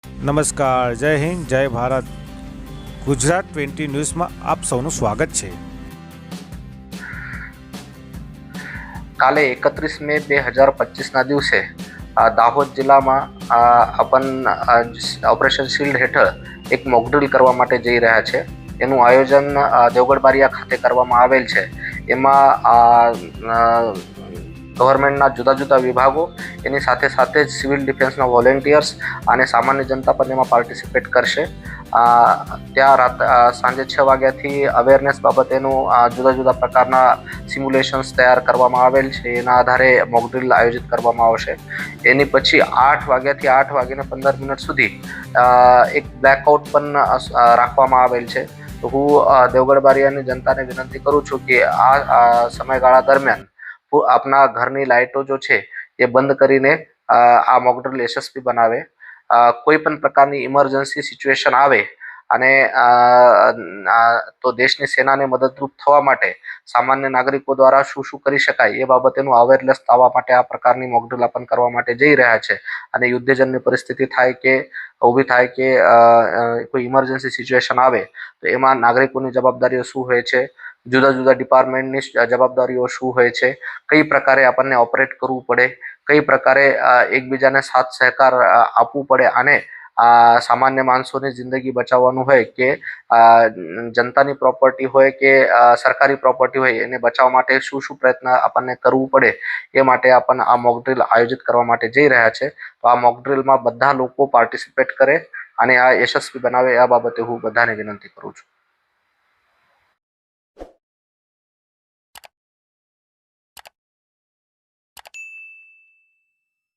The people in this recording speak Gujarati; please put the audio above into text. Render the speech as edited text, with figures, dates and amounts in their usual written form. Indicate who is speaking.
Speaker 1: નમસ્કાર, જય હિન્દ, જય ભારત. ગુજરાત 20 ન્યૂઝમાં આપ સૌનું સ્વાગત છે.
Speaker 2: કાલે 31 મે 2025ના દિવસે દાહોદ જિલ્લામાં ઓપરેશન શિલ્ડ હેઠળ એક મોકડ્રીલ કરવા માટે જઈ રહ્યા છે. એનું આયોજન દેવગઢ બારિયા ખાતે કરવામાં આવેલ છે. એમાં ગવર્મેન્ટના જુદા જુદા વિભાગો, એની સાથે સાથે જ સિવિલ ડિફેન્સના વોલેન્ટિયર્સ અને સામાન્ય જનતા પણ એમાં પાર્ટિસિપેટ કરશે. ત્યાં સાંજે 6 વાગ્યાથી અવેરનેસ બાબતેનું જુદા જુદા પ્રકારના સિમ્યુલેશન્સ તૈયાર કરવામાં આવેલ છે. એના આધારે મોકડ્રીલ આયોજિત કરવામાં આવશે. એની પછી 8 વાગ્યાથી 8 વાગીને 15 મિનિટ સુધી એક બ્લેકઆઉટ પણ રાખવામાં આવેલ છે. તો હું દેવગઢ બારિયાની જનતાને વિનંતી કરું છું કે આ સમયગાળા દરમિયાન આપના ઘરની લાઇટો જો છે એ બંધ કરીને આ મોકડ્રીલ યશસ્વી બનાવે. કોઈ પણ પ્રકારની ઇમરજન્સી સિચ્યુએશન આવે અને તો દેશની સેનાને મદદરૂપ થવા માટે સામાન્ય નાગરિકો દ્વારા શું શું કરી શકાય એ બાબતેનું અવેરનેસ થવા માટે આ પ્રકારની મોકડ્રીલ આપણ કરવા માટે જઈ રહ્યા છે. અને યુદ્ધજનની પરિસ્થિતિ ઊભી થાય કે કોઈ ઇમરજન્સી સિચ્યુએશન આવે તો એમાં નાગરિકોની જવાબદારીઓ શું હોય છે, જુદા જુદા ડિપાર્ટમેન્ટની જવાબદારીઓ શું હોય છે, કઈ પ્રકારે આપણને ઓપરેટ કરવું પડે, કઈ પ્રકારે એકબીજાને સાથ સહકાર આપવું પડે અને સામાન્ય માણસોની જિંદગી બચાવવાનું હોય કે જનતાની પ્રોપર્ટી હોય કે સરકારી પ્રોપર્ટી હોય એને બચાવવા માટે શું શું પ્રયત્ન આપણને કરવું પડે એ માટે આપણને આ મોકડ્રીલ આયોજિત કરવા માટે જઈ રહ્યા છે. તો આ મોકડ્રીલમાં બધા લોકો પાર્ટિસિપેટ કરે અને આ યશસ્વી બનાવે આ બાબતે હું બધાને વિનંતી કરું છું.